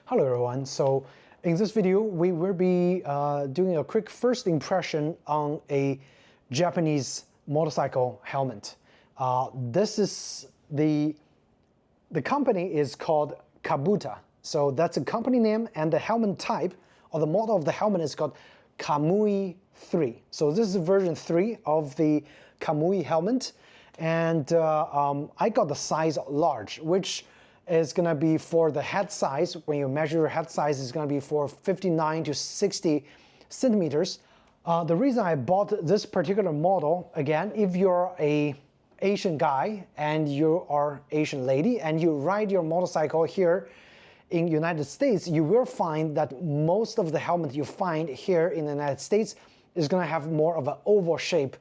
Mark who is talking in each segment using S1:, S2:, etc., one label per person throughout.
S1: Hello everyone. So in this video we will be doing a quick first impression on a Japanese motorcycle helmet. This is the company is called Kabuto. So that's a company name, and the helmet type or the model of the helmet is called Kamui-III. So this is version 3 of the Kamui helmet, and I got the size large, which is going to be for the head size. When you measure your head size, it's going to be for 59 to 60 centimeters. The reason I bought this particular model, again, if you're a Asian guy and you are Asian lady and you ride your motorcycle here in United States, you will find that most of the helmet you find here in the United States is going to have more of an oval shape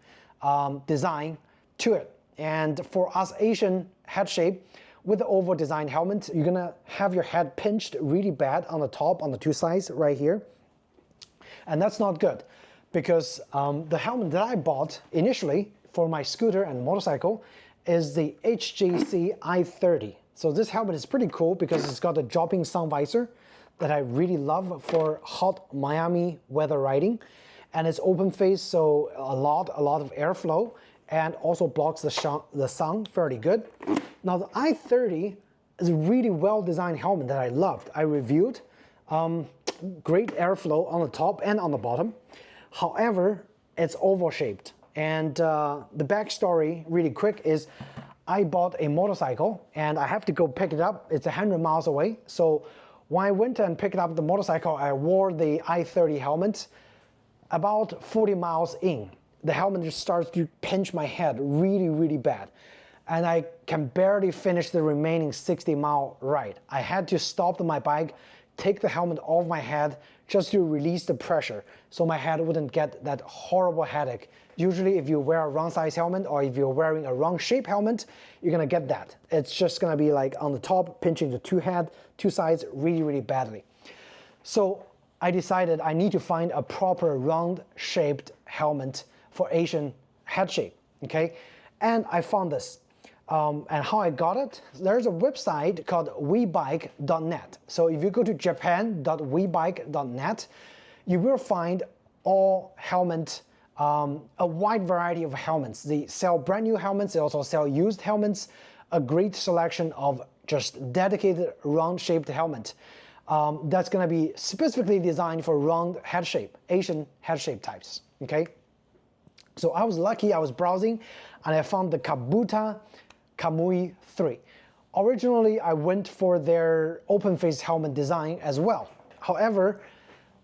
S1: design to it. And for us Asian head shape, with the oval design helmet, you're gonna have your head pinched really bad on the top, on the two sides right here. And that's not good, because the helmet that I bought initially for my scooter and motorcycle is the OGK i30. So this helmet is pretty cool because it's got a dropping sun visor that I really love for hot Miami weather riding. And it's open face, so a lot of airflow, and also blocks the sun fairly good. Now the i30 is a really well-designed helmet that I loved. I reviewed great airflow on the top and on the bottom. However, it's oval shaped. And the backstory, really quick, is I bought a motorcycle and I have to go pick it up. It's 100 miles away. So when I went and picked up the motorcycle, I wore the i30 helmet. About 40 miles in, the helmet just starts to pinch my head really bad. And I can barely finish the remaining 60-mile ride. I had to stop my bike, take the helmet off my head just to release the pressure so my head wouldn't get that horrible headache. Usually if you wear a wrong size helmet or if you're wearing a wrong shape helmet, you're gonna get that. It's just gonna be like on the top, pinching the two sides really badly. So I decided I need to find a proper round shaped helmet for Asian head shape, okay? And I found this. And how I got it, there's a website called webike.net. So if you go to japan.webike.net, you will find all helmet, a wide variety of helmets. They sell brand new helmets, they also sell used helmets, a great selection of just dedicated round shaped helmet. That's gonna be specifically designed for round head shape, Asian head shape types, okay? So I was lucky, I was browsing and I found the Kabuto Kamui-III. Originally, I went for their open face helmet design as well. However,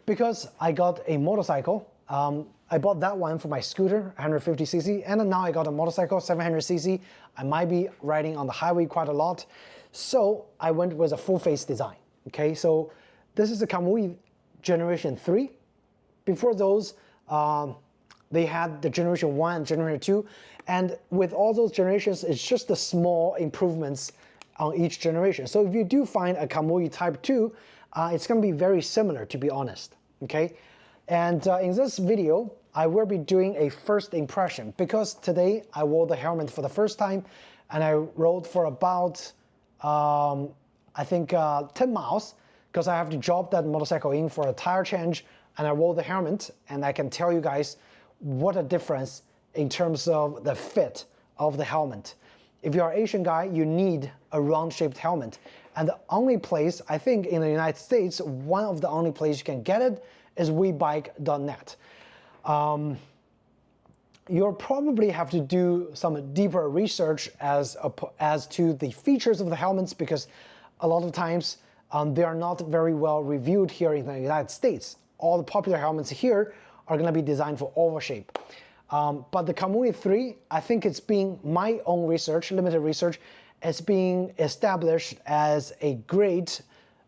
S1: because I got a motorcycle, I bought that one for my scooter, 150cc, and now I got a motorcycle, 700cc. I might be riding on the highway quite a lot. So I went with a full face design. Okay, so this is the Kamui Generation 3. Before those, they had the Generation 1 and Generation 2, and with all those generations, it's just the small improvements on each generation. So if you do find a Kamui Type 2, it's going to be very similar, to be honest, okay? And in this video, I will be doing a first impression, because today I wore the helmet for the first time, and I rode for about, I think 10 miles, because I have to drop that motorcycle in for a tire change, and I wore the helmet, and I can tell you guys what a difference in terms of the fit of the helmet. If you're an Asian guy, you need a round shaped helmet. And the only place, I think in the United States, one of the only places you can get it is webike.net. You'll probably have to do some deeper research as to the features of the helmets, because a lot of times they are not very well reviewed here in the United States. All the popular helmets here are going to be designed for oval shape. But the Kamui-III, I think it's being my own research, limited research, it's being established as a great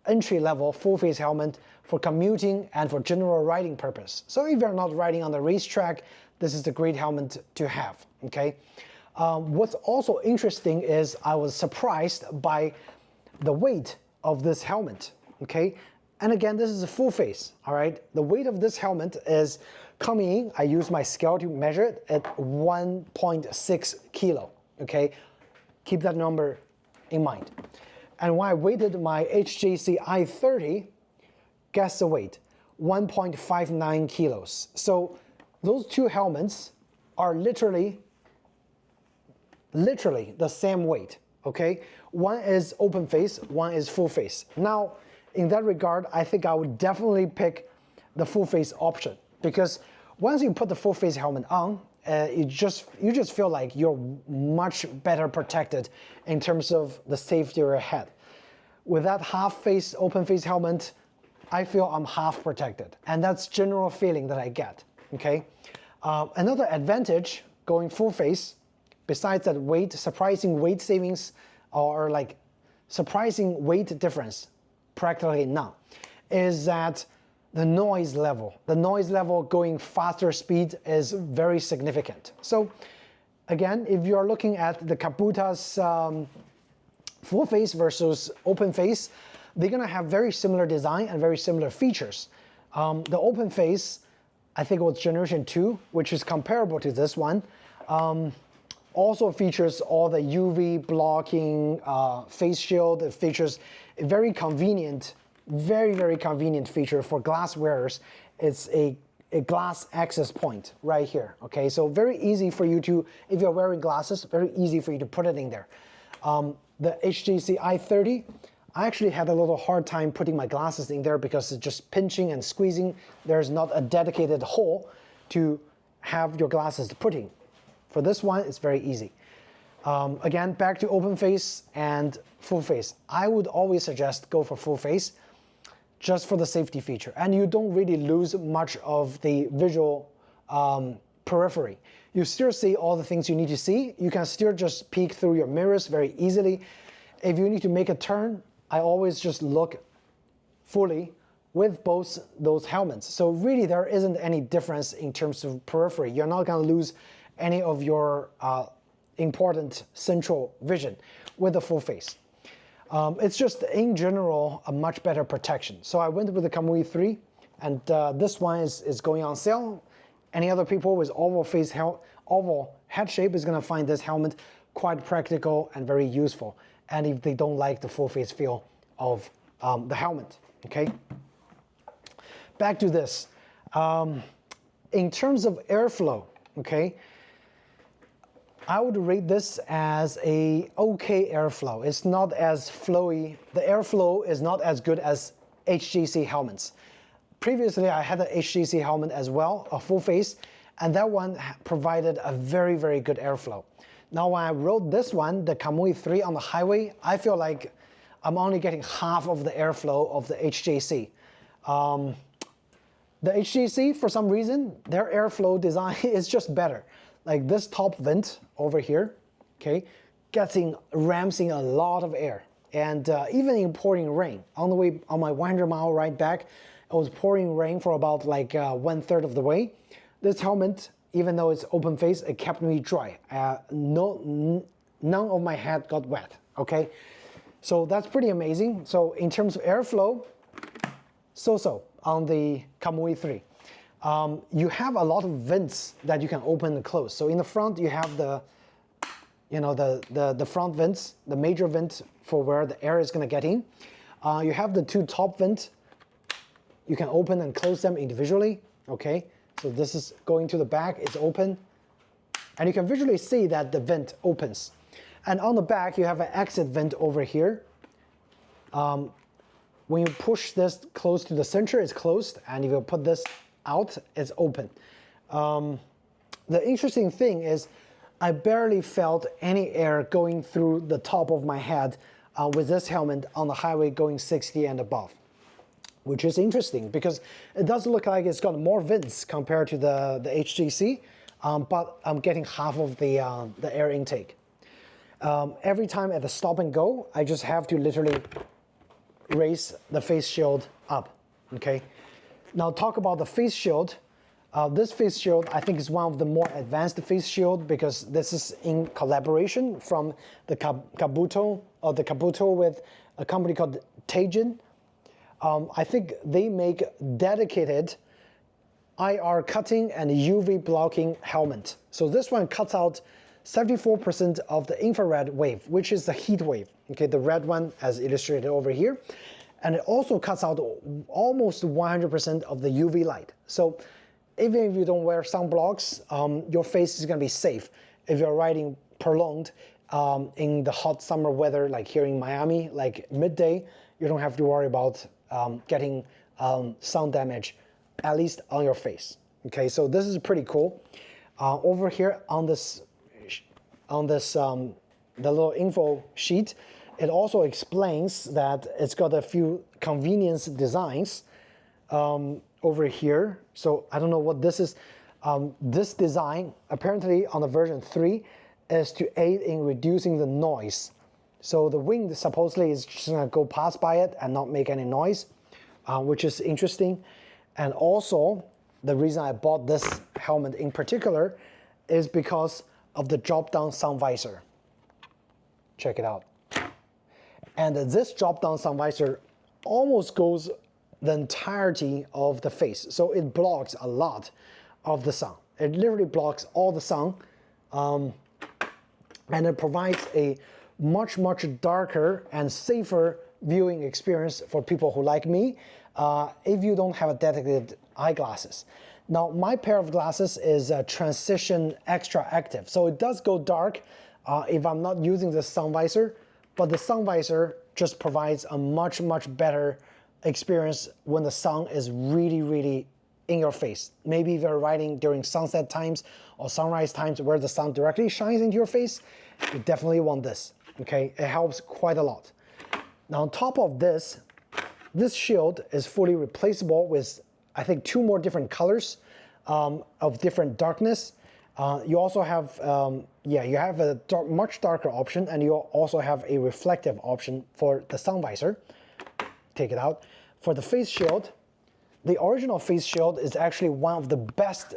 S1: entry-level full-face helmet for commuting and for general riding purpose. So if you're not riding on the racetrack, this is the great helmet to have, okay? What's also interesting is I was surprised by the weight of this helmet, okay? And again, this is a full face, all right? The weight of this helmet is coming in, I use my scale to measure it, at 1.6 kilo, okay? Keep that number in mind. And when I weighted my HJC i30, guess the weight, 1.59 kilos. So those two helmets are literally the same weight, okay? One is open face, one is full face. Now, in that regard, I think I would definitely pick the full face option, because once you put the full face helmet on, you just feel like you're much better protected in terms of the safety of your head. With that half face, open face helmet, I feel I'm half protected, and that's general feeling that I get, okay? Another advantage going full face, besides that weight, surprising weight savings, or like surprising weight difference, practically none, is that the noise level going faster speed is very significant. So again, if you are looking at the Kabuto's full face versus open face, they're gonna have very similar design and very similar features. The open face, I think it was generation 2, which is comparable to this one, also features all the UV blocking face shield. It features a very convenient, very convenient feature for glass wearers. It's a glass access point right here, okay? So very easy for you to, if you're wearing glasses, very easy for you to put it in there. The HJC i30, I actually had a little hard time putting my glasses in there because it's just pinching and squeezing. There's not a dedicated hole to have your glasses to put in. For this one, it's very easy. Again, back to open face and full face. I would always suggest go for full face just for the safety feature. And you don't really lose much of the visual periphery. You still see all the things you need to see. You can still just peek through your mirrors very easily. If you need to make a turn, I always just look fully with both those helmets. So really there isn't any difference in terms of periphery. You're not gonna lose any of your important central vision with the full face. It's just in general a much better protection. So I went with the Kamui-III, and this one is going on sale. Any other people with oval head shape is gonna find this helmet quite practical and very useful. And if they don't like the full face feel of the helmet, okay? Back to this. In terms of airflow, okay, I would rate this as a okay airflow. It's not as flowy. The airflow is not as good as HJC helmets. Previously, I had an HJC helmet as well, a full face, and that one provided a very good airflow. Now, when I rode this one, the Kamui-III on the highway, I feel like I'm only getting half of the airflow of the HJC. The HJC, for some reason, their airflow design is just better. Like this top vent over here, okay, rams in a lot of air. And even in pouring rain, on the way, on my 100-mile ride back, it was pouring rain for about like 1/3 of the way. This helmet, even though it's open face, it kept me dry. None of my head got wet, okay? So that's pretty amazing. So in terms of airflow, so-so on the Kamui-III. You have a lot of vents that you can open and close. So in the front, you have the front vents, the major vent for where the air is gonna get in. You have the two top vents. You can open and close them individually, okay? So this is going to the back, it's open. And you can visually see that the vent opens. And on the back, you have an exit vent over here. When you push this close to the center, it's closed. And if you put this out, it's open. The interesting thing is I barely felt any air going through the top of my head with this helmet on the highway going 60 and above, which is interesting because it does look like it's got more vents compared to the HJC, but I'm getting half of the air intake. Every time at the stop and go, I just have to literally raise the face shield up, okay? Now talk about the face shield. This face shield, I think, is one of the more advanced face shield because this is in collaboration from the Kabuto with a company called Teijin. I think they make dedicated IR cutting and UV blocking helmet. So this one cuts out 74% of the infrared wave, which is the heat wave, okay, the red one as illustrated over here. And it also cuts out almost 100% of the UV light. So even if you don't wear sunblocks, your face is gonna be safe. If you're riding prolonged in the hot summer weather, like here in Miami, like midday, you don't have to worry about getting sun damage, at least on your face. Okay, so this is pretty cool. Over here on this the little info sheet, it also explains that it's got a few convenience designs over here. So I don't know what this is. This design, apparently on the version 3, is to aid in reducing the noise. So the wind supposedly is just gonna go past by it and not make any noise, which is interesting. And also, the reason I bought this helmet in particular is because of the drop-down sun visor. Check it out. And this drop-down sun visor almost goes the entirety of the face. So it blocks a lot of the sun. It literally blocks all the sun. And it provides a much darker and safer viewing experience for people who like me if you don't have a dedicated eyeglasses. Now, my pair of glasses is a Transition Extra Active, so it does go dark if I'm not using the sun visor, but the sun visor just provides a much better experience when the sun is really in your face. Maybe if you're riding during sunset times or sunrise times where the sun directly shines into your face, you definitely want this, okay? It helps quite a lot. Now on top of this, this shield is fully replaceable with, I think, 2 more different colors of different darkness. You also have, you have a much darker option, and you also have a reflective option for the sun visor. Take it out. For the face shield, the original face shield is actually one of the best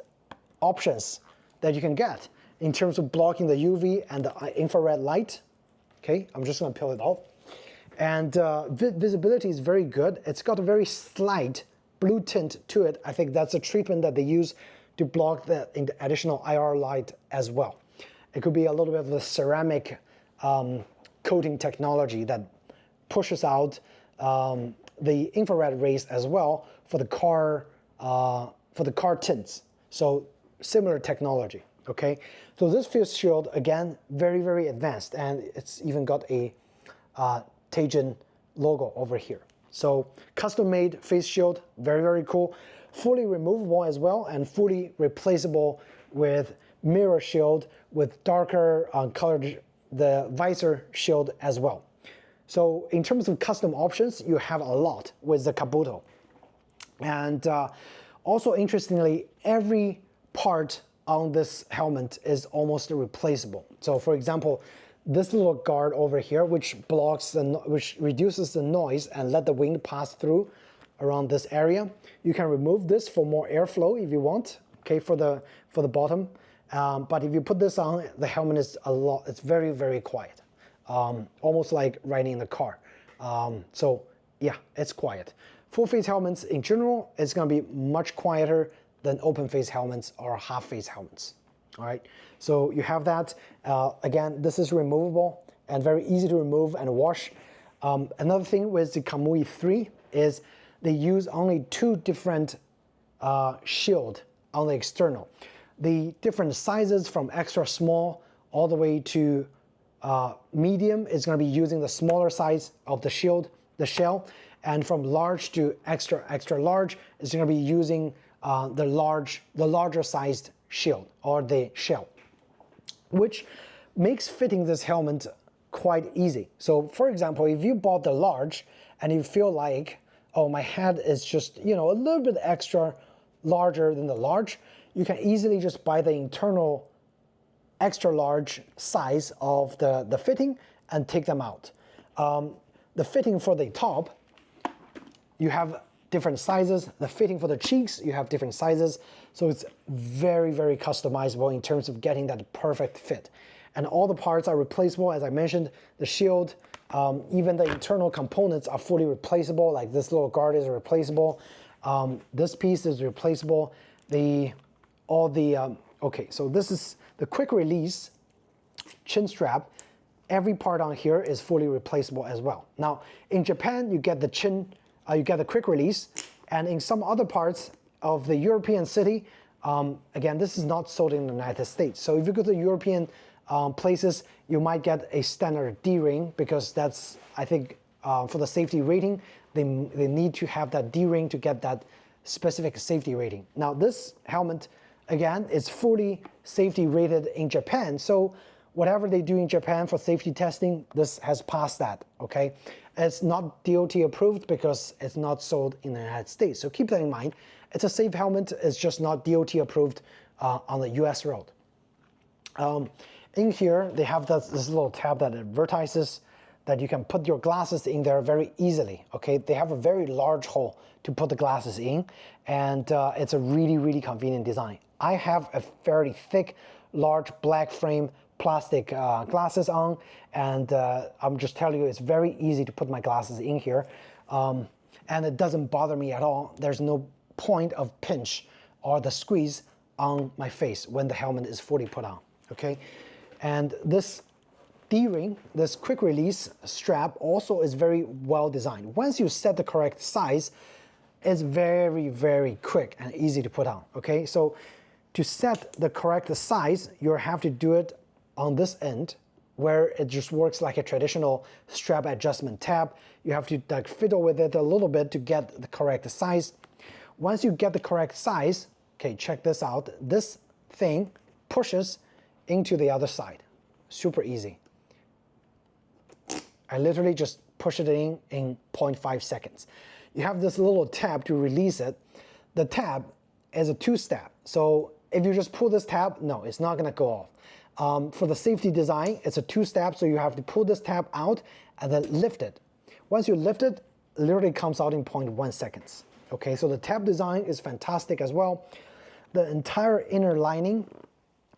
S1: options that you can get in terms of blocking the UV and the infrared light. Okay, I'm just gonna peel it off. And visibility is very good. It's got a very slight blue tint to it. I think that's a treatment that they use to block the additional IR light as well. It could be a little bit of the ceramic coating technology that pushes out the infrared rays as well for the car tints. So similar technology. Okay, so this face shield, again, very advanced, and it's even got a Teijin logo over here. So custom-made face shield, very cool. Fully removable as well, and fully replaceable with mirror shield with darker colored the visor shield as well. So in terms of custom options, you have a lot with the Kabuto. And also interestingly, every part on this helmet is almost replaceable. So for example, this little guard over here, which reduces the noise and let the wind pass through around this area. You can remove this for more airflow if you want, okay, for the bottom. But if you put this on, the helmet is it's very quiet. Almost like riding in the car. So yeah, it's quiet. Full face helmets in general, it's gonna be much quieter than open face helmets or half face helmets. All right, so you have that. Again, this is removable and very easy to remove and wash. Another thing with the Kamui-III is they use only 2 different shield on the external. The different sizes from extra small all the way to medium is going to be using the smaller size of the shield, the shell, and from large to extra large is going to be using the larger sized shield or the shell, which makes fitting this helmet quite easy. So for example, if you bought the large and you feel like, oh, my head is just, you know, a little bit extra larger than the large, you can easily just buy the internal extra large size of the fitting and take them out. The fitting for the top, you have different sizes. The fitting for the cheeks, you have different sizes. So it's very customizable in terms of getting that perfect fit. And all the parts are replaceable, as I mentioned. The shield, even the internal components are fully replaceable, like this little guard is replaceable. This piece is replaceable. Okay, so this is the quick release chin strap, every part on here is fully replaceable as well. Now, in Japan, you get the chin, you get the quick release, and in some other parts of the European city, again, this is not sold in the United States. So if you go to European places, you might get a standard D-ring because that's, I think, for the safety rating, they need to have that D-ring to get that specific safety rating. Now, this helmet, again, is fully safety rated in Japan. So whatever they do in Japan for safety testing, this has passed that, okay? It's not DOT approved because it's not sold in the United States. So keep that in mind. It's a safe helmet, it's just not DOT approved on the US road. In here, they have this little tab that advertises that you can put your glasses in there very easily, okay? They have a very large hole to put the glasses in, and it's a really, really convenient design. I have a fairly thick, large black frame plastic glasses on, and I'm just telling you, it's very easy to put my glasses in here, and it doesn't bother me at all. There's no point of pinch or the squeeze on my face when the helmet is fully put on, okay? And this D-ring, this quick release strap also is very well designed. Once you set the correct size, it's very, very quick and easy to put on, okay? So to set the correct size, you have to do it on this end where it just works like a traditional strap adjustment tab. You have to like fiddle with it a little bit to get the correct size. Once you get the correct size, okay, check this out. This thing pushes into the other side. Super easy. I literally just push it in 0.5 seconds. You have this little tab to release it. The tab is a two-step. So if you just pull this tab, no, it's not gonna go off. For the safety design, it's a two-step, so you have to pull this tab out and then lift it. Once you lift it, it literally comes out in 0.1 seconds. Okay, so the tab design is fantastic as well. The entire inner lining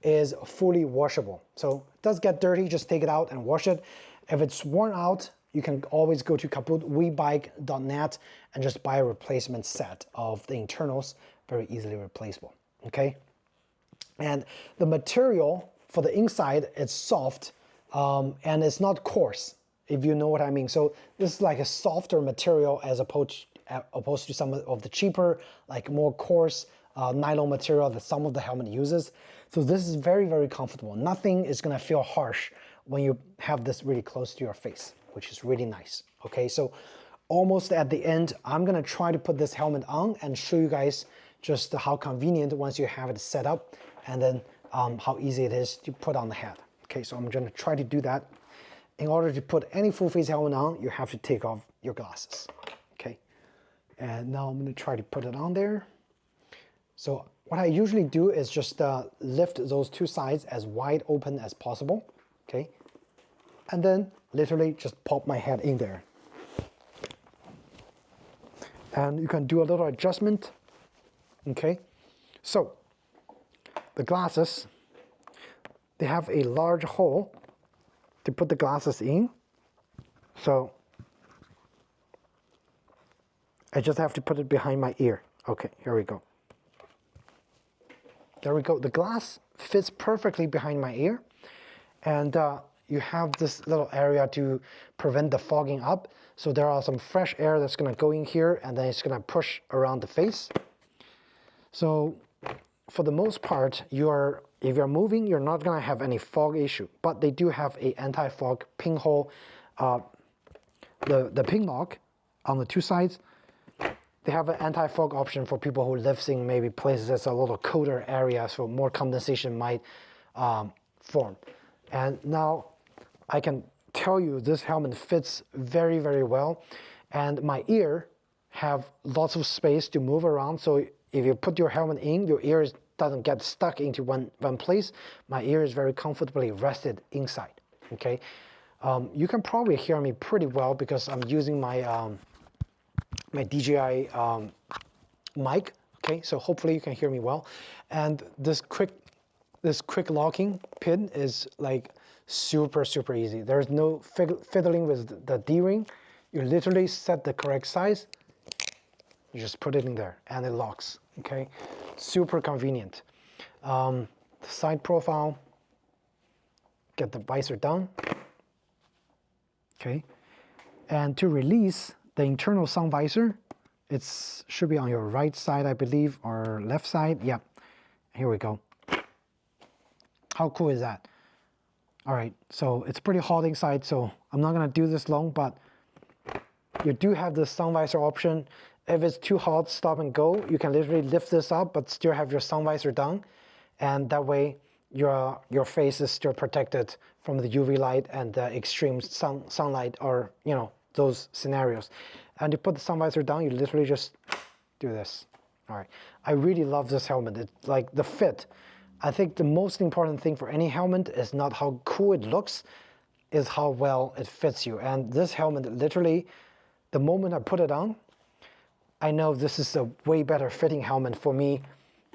S1: is fully washable. So it does get dirty, just take it out and wash it. If it's worn out, you can always go to kabutobike.net and just buy a replacement set of the internals, very easily replaceable, okay? And the material for the inside, it's soft and it's not coarse, if you know what I mean. So this is like a softer material as opposed to some of the cheaper, like more coarse nylon material that some of the helmet uses. So this is very, very comfortable. Nothing is gonna feel harsh when you have this really close to your face, which is really nice. Okay, so almost at the end, I'm gonna try to put this helmet on and show you guys just how convenient once you have it set up, and then how easy it is to put on the head. Okay, so I'm gonna try to do that. In order to put any full face helmet on, you have to take off your glasses. Okay, and now I'm gonna try to put it on there. So what I usually do is just lift those two sides as wide open as possible, okay? And then literally just pop my head in there. And you can do a little adjustment, okay? So the glasses, they have a large hole to put the glasses in. So I just have to put it behind my ear. Okay, here we go. There we go. The glass fits perfectly behind my ear, and you have this little area to prevent the fogging up. So there are some fresh air that's going to go in here, and then it's going to push around the face. So for the most part, if you're moving, you're not going to have any fog issue. But they do have a anti-fog pinhole, the pin lock on the two sides. They have an anti-fog option for people who live in maybe places that's a little colder area, so more condensation might form. And now I can tell you this helmet fits very, very well. And my ear have lots of space to move around. So if you put your helmet in, your ear doesn't get stuck into one place. My ear is very comfortably rested inside, okay? You can probably hear me pretty well because I'm using my my DJI mic, okay? So hopefully you can hear me well. And this quick locking pin is like super, super easy. There's no fiddling with the D-ring. You literally set the correct size, you just put it in there and it locks, okay? Super convenient. The side profile, get the visor down. Okay, and to release the internal sun visor, it should be on your right side, I believe, or left side. Yep, here we go. How cool is that? All right, so it's pretty hot inside, so I'm not gonna do this long, but you do have the sun visor option. If it's too hot, stop and go. You can literally lift this up, but still have your sun visor down, and that way your face is still protected from the UV light and the extreme sunlight, or those scenarios. And you put the sun visor down, you literally just do this. All right, I really love this helmet. It's like the fit. I think the most important thing for any helmet is not how cool it looks, is how well it fits you. And this helmet, literally, the moment I put it on, I know this is a way better fitting helmet for me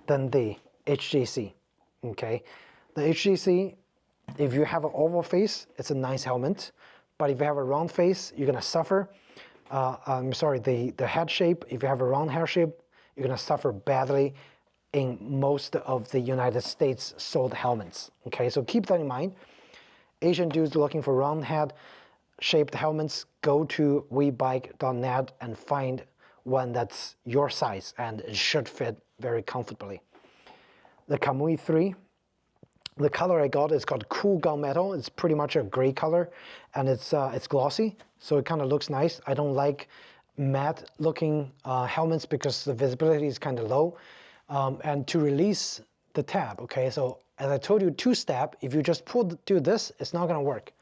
S1: than the HJC. Okay, the HJC, if you have an oval face, it's a nice helmet, but if you have a round face, you're gonna suffer. I'm sorry, the head shape, if you have a round hair shape, you're gonna suffer badly in most of the United States sold helmets. Okay, so keep that in mind. Asian dudes looking for round head shaped helmets, go to webike.net and find one that's your size, and it should fit very comfortably. The Kamui-III, the color I got is called cool gunmetal. It's pretty much a gray color, and it's glossy, so it kind of looks nice. I don't like matte looking helmets because the visibility is kind of low. And to release the tab, okay, so as I told you, two-step, if you just do this, it's not gonna work.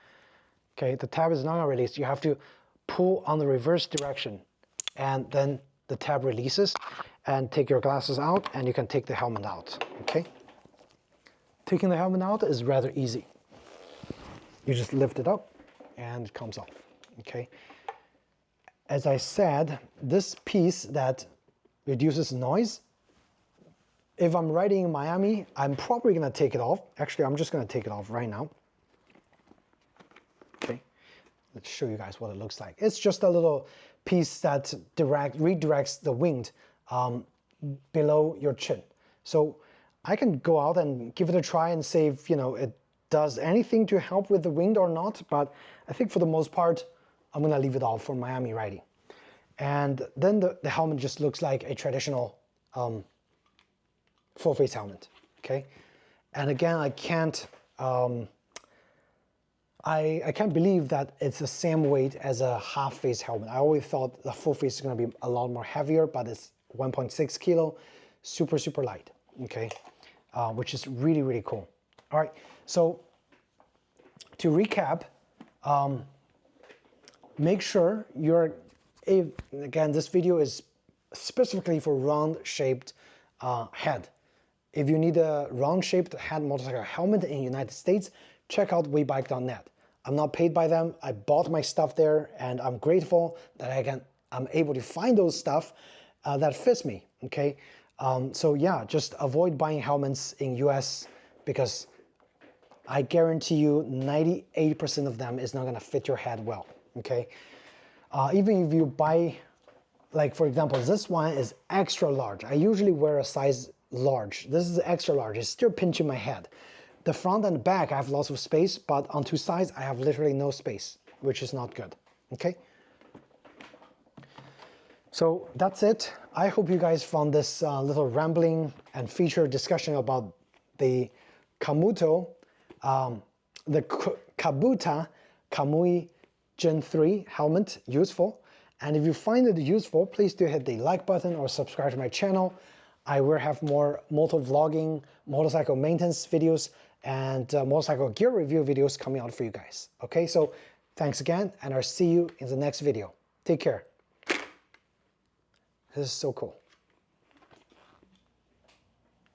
S1: Okay, the tab is not gonna release. You have to pull on the reverse direction, and then the tab releases, and take your glasses out, and you can take the helmet out, okay? Taking the helmet out is rather easy. You just lift it up, and it comes off, okay? As I said, this piece that reduces noise, if I'm riding in Miami, I'm probably gonna take it off. Actually, I'm just gonna take it off right now. Okay, let's show you guys what it looks like. It's just a little piece that redirects the wind below your chin. So I can go out and give it a try and see if it does anything to help with the wind or not, but I think for the most part, I'm gonna leave it off for Miami riding. And then the helmet just looks like a traditional full face helmet, okay? And again, I can't believe that it's the same weight as a half face helmet. I always thought the full face is gonna be a lot more heavier, but it's 1.6 kilo, super, super light, okay? Which is really, really cool. All right, so to recap, make sure again, this video is specifically for round-shaped head. If you need a round-shaped head motorcycle helmet in the United States, check out webike.net. I'm not paid by them. I bought my stuff there, and I'm grateful that I'm able to find those stuff that fits me, okay? So yeah, just avoid buying helmets in US, because I guarantee you 98% of them is not gonna fit your head well, okay? Even if you buy, like for example, this one is extra large. I usually wear a size large. This is extra large. It's still pinching my head. The front and the back, I have lots of space, but on two sides, I have literally no space, which is not good, okay? So that's it. I hope you guys found this little rambling and feature discussion about the Kabuto, the Kabuto Kamui Gen 3 helmet useful. And if you find it useful, please do hit the like button or subscribe to my channel. I will have more moto vlogging, motorcycle maintenance videos, and motorcycle gear review videos coming out for you guys. Okay, so thanks again, and I'll see you in the next video. Take care. This is so cool.